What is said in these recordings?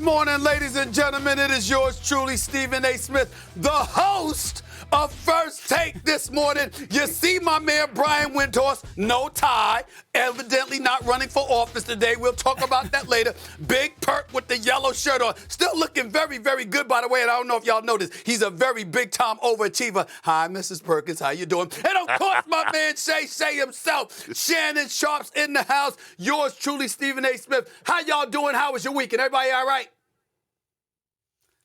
morning, ladies and gentlemen. It is yours truly, Stephen A. Smith, the host of First Take this morning. You see my man Brian Windhorst, no tie, evidently not running for office today. We'll talk about that later. Big Perk with the yellow shirt on. Still looking very, very good, by the way, and I don't know if y'all noticed, he's a very big-time overachiever. Hi, Mrs. Perkins, how you doing? And, of course, my man Shay himself, Shannon Sharpe's in the house. Yours truly, Stephen A. Smith. How y'all doing? How was your weekend? Everybody all right?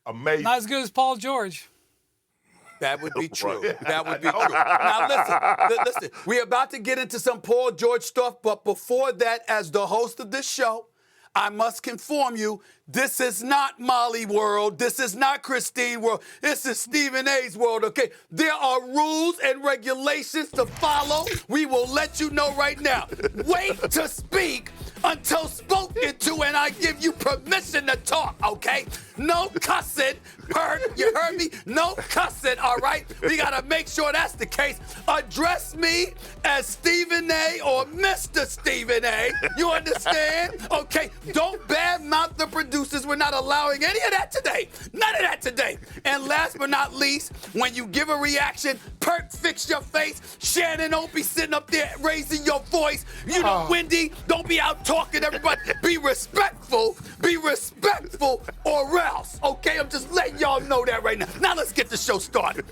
Amazing. Not as good as Paul George. That would be true. That would be true. Now, listen. We're about to get into some Paul George stuff, but before that, as the host of this show, I must inform you, this is not Molly World. This is not Christine World. This is Stephen A's world, okay? There are rules and regulations to follow. We will let you know right now. Wait to speak until spoken to, and I give you permission to talk, okay? No cussing. Perk, you heard me? No cussing, all right? We got to make sure that's the case. Address me as Stephen A. or Mr. Stephen A. You understand? Okay, don't badmouth the producers. We're not allowing any of that today. None of that today. And last but not least, when you give a reaction, Perk, fix your face. Shannon, don't be sitting up there raising your voice. You know, Wendy, don't be out talking, everybody. Be respectful, or else. Okay, I'm just letting y'all know that right now. Now let's get the show started.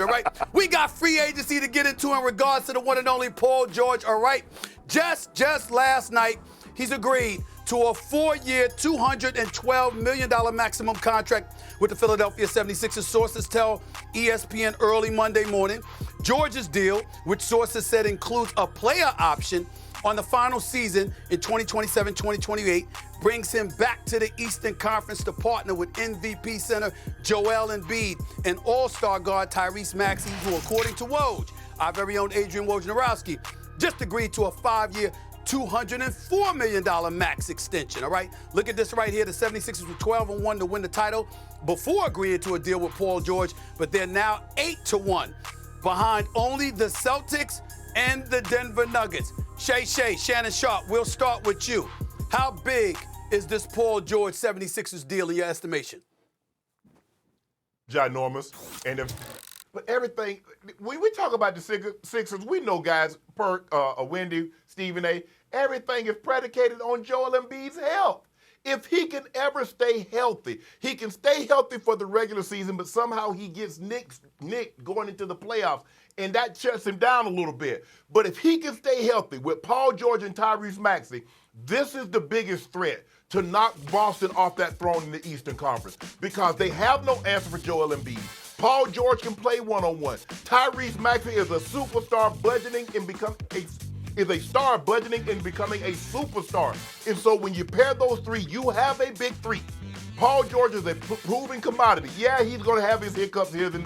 All right? We got free agency to get into in regards to the one and only Paul George, all right? Just last night, he's agreed to a 4-year, $212 million maximum contract with the Philadelphia 76ers. Sources tell ESPN early Monday morning. George's deal, which sources said includes a player option on the final season in 2027-2028, brings him back to the Eastern Conference to partner with MVP center Joel Embiid and all-star guard Tyrese Maxey, who, according to Woj, our very own Adrian Wojnarowski, just agreed to a 5-year, $204 million max extension, all right? Look at this right here. The 76ers were 12-1 to win the title before agreeing to a deal with Paul George, but they're now 8-1 behind only the Celtics and the Denver Nuggets. Shannon Sharpe, we'll start with you. How big is this Paul George 76ers deal in your estimation? Ginormous. But everything, when we talk about the Sixers, we know guys, Perk, Wendy, Stephen A., everything is predicated on Joel Embiid's health. If he can ever stay healthy, he can stay healthy for the regular season, but somehow he gets nicked going into the playoffs, and that shuts him down a little bit. But if he can stay healthy with Paul George and Tyrese Maxey, this is the biggest threat to knock Boston off that throne in the Eastern Conference because they have no answer for Joel Embiid. Paul George can play one-on-one. Tyrese Maxey is a superstar budgeting and becoming a superstar. And so when you pair those three, you have a big three. Paul George is a proven commodity. Yeah, he's going to have his hiccups here and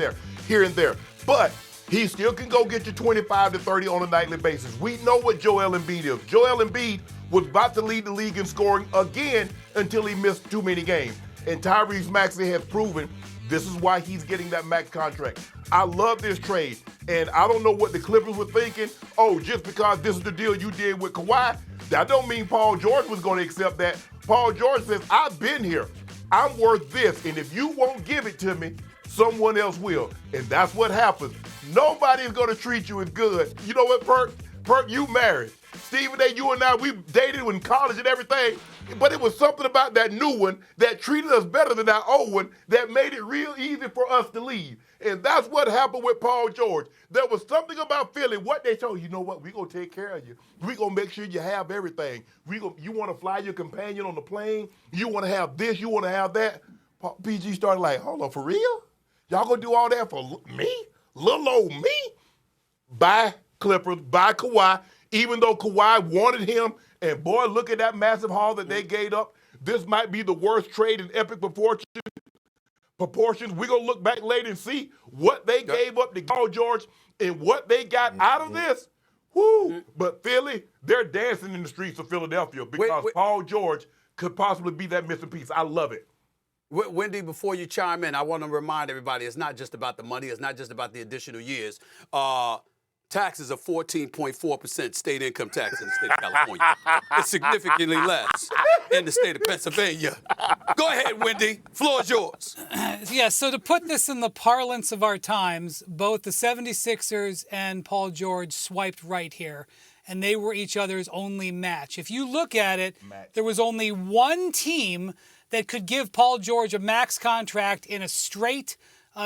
there. But he still can go get you 25 to 30 on a nightly basis. We know what Joel Embiid is. Joel Embiid was about to lead the league in scoring again until he missed too many games. And Tyrese Maxey has proven this is why he's getting that max contract. I love this trade, and I don't know what the Clippers were thinking. Oh, just because this is the deal you did with Kawhi, that don't mean Paul George was going to accept that. Paul George says, I've been here. I'm worth this, and if you won't give it to me, someone else will. And that's what happens. Nobody's going to treat you as good. You know what, Perk? Perk, you married. Stephen A., you and I, we dated in college and everything, but it was something about that new one that treated us better than that old one that made it real easy for us to leave. And that's what happened with Paul George. There was something about Philly, what they told you know what, we're going to take care of you. We're going to make sure you have everything. You want to fly your companion on the plane? You want to have this? You want to have that? PG started like, hold on, for real? Y'all going to do all that for me? Little old me? Bye, Clippers. Bye, Kawhi. Even though Kawhi wanted him, and boy, look at that massive haul that they gave up. This might be the worst trade in epic proportions. We're going to look back later and see what they gave up to Paul George and what they got out of this. Woo! But Philly, they're dancing in the streets of Philadelphia because Paul George could possibly be that missing piece. I love it. Wendy, before you chime in, I want to remind everybody it's not just about the money. It's not just about the additional years. taxes are 14.4% state income tax in the state of California. It's significantly less in the state of Pennsylvania. Go ahead, Wendy. Floor is yours. Yeah, so to put this in the parlance of our times, both the 76ers and Paul George swiped right here, and they were each other's only match. If you look at it, there was only one team that could give Paul George a max contract in a straight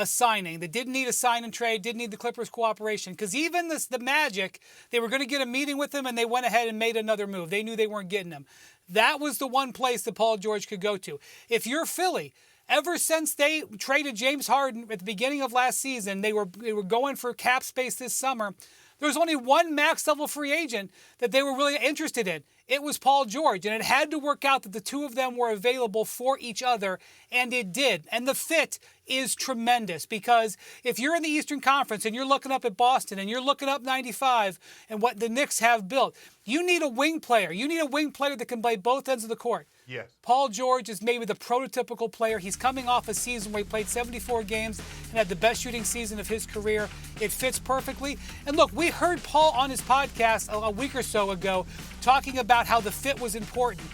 signing. They didn't need a sign and trade, didn't need the Clippers' cooperation, because even the Magic, they were going to get a meeting with him, and they went ahead and made another move. They knew they weren't getting him. That was the one place that Paul George could go to. If you're Philly, ever since they traded James Harden at the beginning of last season, they were going for cap space this summer. There was only one max-level free agent that they were really interested in. It was Paul George, and it had to work out that the two of them were available for each other, and it did. And the fit is tremendous, because if you're in the Eastern Conference and you're looking up at Boston and you're looking up 95 and what the Knicks have built, you need a wing player. You need a wing player that can play both ends of the court. Yes. Paul George is maybe the prototypical player. He's coming off a season where he played 74 games and had the best shooting season of his career. It fits perfectly. And look, we heard Paul on his podcast a week or so ago talking about how the fit was important.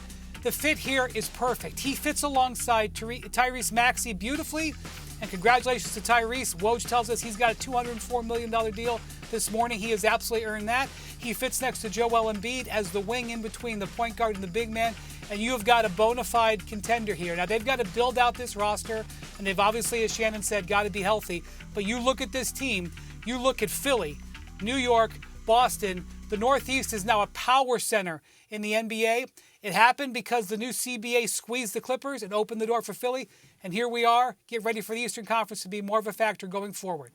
The fit here is perfect. He fits alongside Tyrese Maxey beautifully. And congratulations to Tyrese. Woj tells us he's got a $204 million deal this morning. He has absolutely earned that. He fits next to Joel Embiid as the wing in between the point guard and the big man. And you have got a bona fide contender here. Now, they've got to build out this roster, and they've obviously, as Shannon said, got to be healthy. But you look at this team, you look at Philly, New York, Boston. The Northeast is now a power center in the NBA. It happened because the new CBA squeezed the Clippers and opened the door for Philly. And here we are. Get ready for the Eastern Conference to be more of a factor going forward.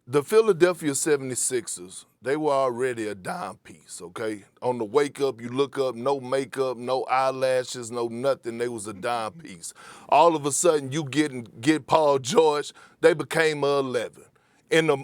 The Philadelphia 76ers, they were already a dime piece, okay? On the wake up, you look up, no makeup, no eyelashes, no nothing. They was a dime piece. All of a sudden, you get Paul George, they became a 11.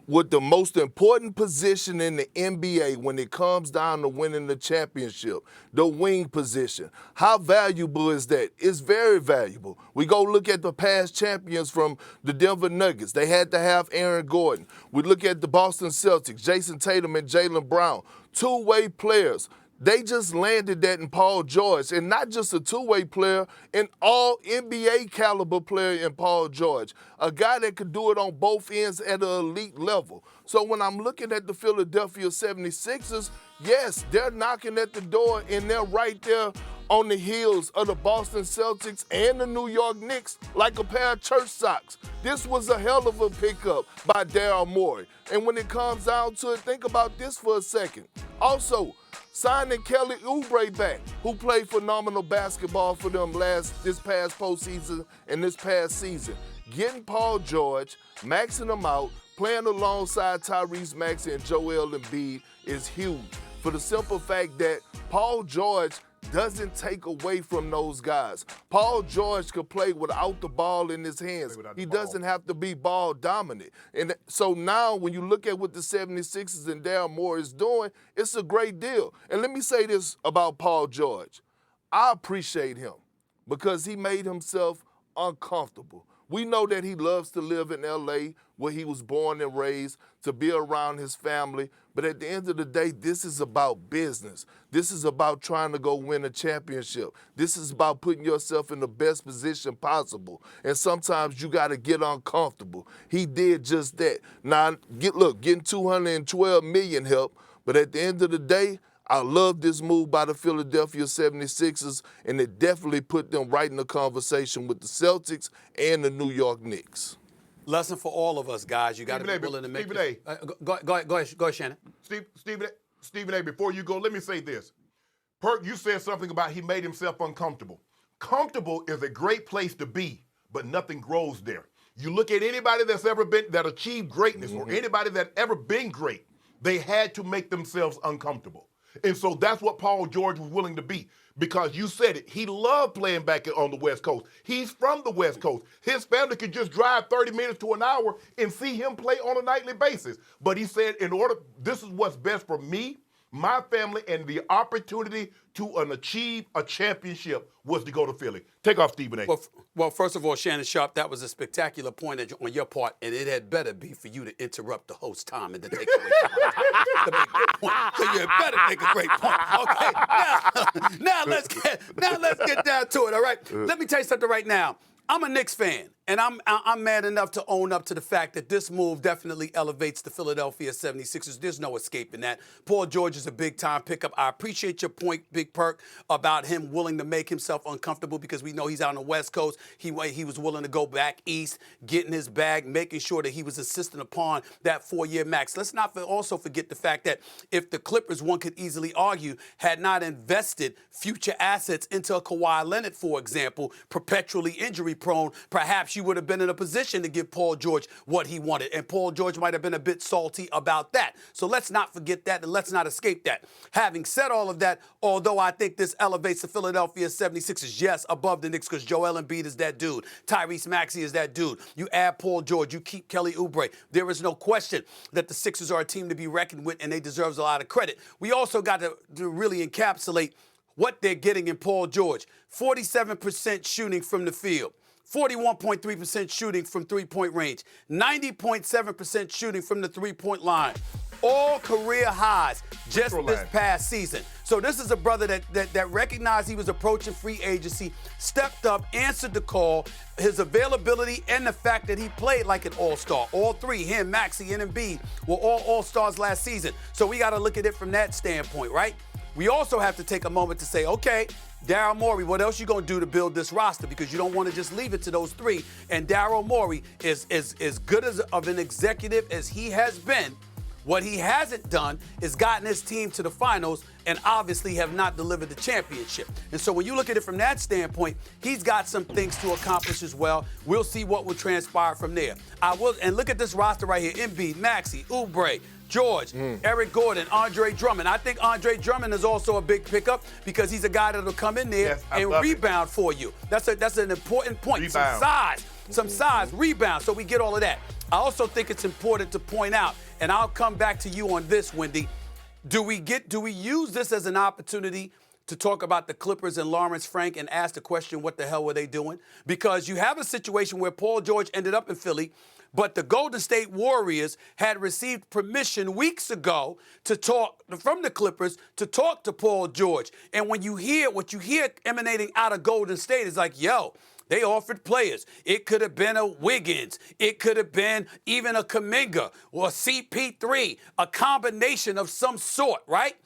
With the most important position in the NBA when it comes down to winning the championship, the wing position. How valuable is that? It's very valuable. We go look at the past champions from the Denver Nuggets. They had to have Aaron Gordon. We look at the Boston Celtics, Jason Tatum and Jaylen Brown, two-way players. They just landed that in Paul George, and not just a two-way player, an all-NBA caliber player in Paul George, a guy that could do it on both ends at an elite level. So when I'm looking at the Philadelphia 76ers, yes, they're knocking at the door, and they're right there on the heels of the Boston Celtics and the New York Knicks like a pair of church socks. This was a hell of a pickup by Daryl Morey. And when it comes down to it, think about this for a second. Also, signing Kelly Oubre back, who played phenomenal basketball for them this past postseason and this past season. Getting Paul George, maxing him out, playing alongside Tyrese Maxey and Joel Embiid is huge, for the simple fact that Paul George doesn't take away from those guys. Paul George could play without the ball in his hands. He doesn't have to be ball dominant. And so now when you look at what the 76ers and Daryl Morey is doing, it's a great deal. And let me say this about Paul George. I appreciate him because he made himself uncomfortable. We know that he loves to live in L.A., where he was born and raised, to be around his family. But at the end of the day, this is about business. This is about trying to go win a championship. This is about putting yourself in the best position possible. And sometimes you got to get uncomfortable. He did just that. Now, getting $212 million help, but at the end of the day, I love this move by the Philadelphia 76ers, and it definitely put them right in the conversation with the Celtics and the New York Knicks. Lesson for all of us, guys. You got to be willing to make Stephen A. Go ahead, Shannon. Stephen A., before you go, let me say this. Perk, you said something about he made himself uncomfortable. Comfortable is a great place to be, but nothing grows there. You look at anybody that achieved greatness, or anybody that ever been great, they had to make themselves uncomfortable. And so that's what Paul George was willing to be, because you said it. He loved playing back on the West Coast. He's from the West Coast. His family could just drive 30 minutes to an hour and see him play on a nightly basis. But he said, this is what's best for me My family and the opportunity to achieve a championship was to go to Philly. Take off, Stephen A. Well, first of all, Shannon Sharpe, that was a spectacular point on your part, and it had better be for you to interrupt the host time and to take away my time to make a point. So you had better make a great point. Okay, now let's get down to it. All right, let me tell you something right now. I'm a Knicks fan, and I'm mad enough to own up to the fact that this move definitely elevates the Philadelphia 76ers. There's no escaping that. Paul George is a big-time pickup. I appreciate your point, Big Perk, about him willing to make himself uncomfortable because we know he's out on the West Coast. He was willing to go back east, getting his bag, making sure that he was insistent upon that 4-year max. Let's not also forget the fact that if the Clippers, one could easily argue, had not invested future assets into a Kawhi Leonard, for example, perpetually injury-prone, perhaps you would have been in a position to give Paul George what he wanted. And Paul George might have been a bit salty about that. So let's not forget that and let's not escape that. Having said all of that, although I think this elevates the Philadelphia 76ers, yes, above the Knicks because Joel Embiid is that dude. Tyrese Maxey is that dude. You add Paul George, you keep Kelly Oubre. There is no question that the Sixers are a team to be reckoned with and they deserve a lot of credit. We also got to really encapsulate what they're getting in Paul George. 47% shooting from the field. 41.3% shooting from three-point range, 90.7% shooting from the three-point line. All career highs just this past season. So this is a brother that recognized he was approaching free agency, stepped up, answered the call, his availability, and the fact that he played like an all-star. All three, him, Maxey, and Embiid, were all all-stars last season. So we got to look at it from that standpoint, right? We also have to take a moment to say, okay, Daryl Morey, what else you going to do to build this roster? Because you don't want to just leave it to those three. And Daryl Morey is as good of an executive as he has been. What he hasn't done is gotten his team to the finals and obviously have not delivered the championship. And so when you look at it from that standpoint, he's got some things to accomplish as well. We'll see what will transpire from there. And look at this roster right here. Embiid, Maxey, Oubre, George, Eric Gordon, Andre Drummond. I think Andre Drummond is also a big pickup because he's a guy that'll come in there and rebound for you. That's an important point. Rebound. Some size, rebound, so we get all of that. I also think it's important to point out, and I'll come back to you on this, Wendy, do we use this as an opportunity to talk about the Clippers and Lawrence Frank and ask the question, what the hell were they doing? Because you have a situation where Paul George ended up in Philly, but the Golden State Warriors had received permission weeks ago to talk from the Clippers to talk to Paul George. And when you hear what you hear emanating out of Golden State is like, yo, they offered players. It could have been a Wiggins. It could have been even a Kuminga or a CP3, a combination of some sort, right?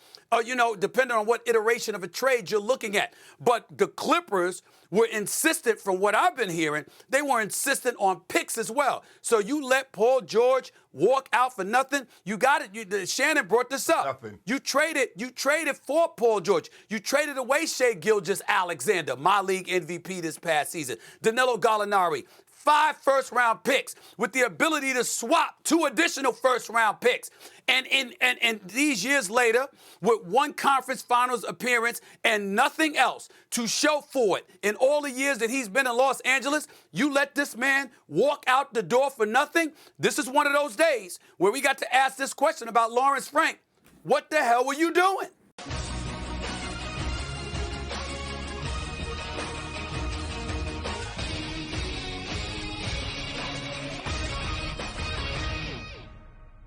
Depending on what iteration of a trade you're looking at. But the Clippers were insistent, from what I've been hearing, they were insistent on picks as well. So you let Paul George walk out for nothing. You got it. Shannon brought this up. Nothing. You traded for Paul George. You traded away Shai Gilgeous-Alexander, my league MVP this past season. Danilo Gallinari. 5 first-round picks with the ability to swap 2 additional first-round picks. And these years later, with 1 conference finals appearance and nothing else to show for it, in all the years that he's been in Los Angeles, you let this man walk out the door for nothing? This is one of those days where we got to ask this question about Lawrence Frank. What the hell were you doing?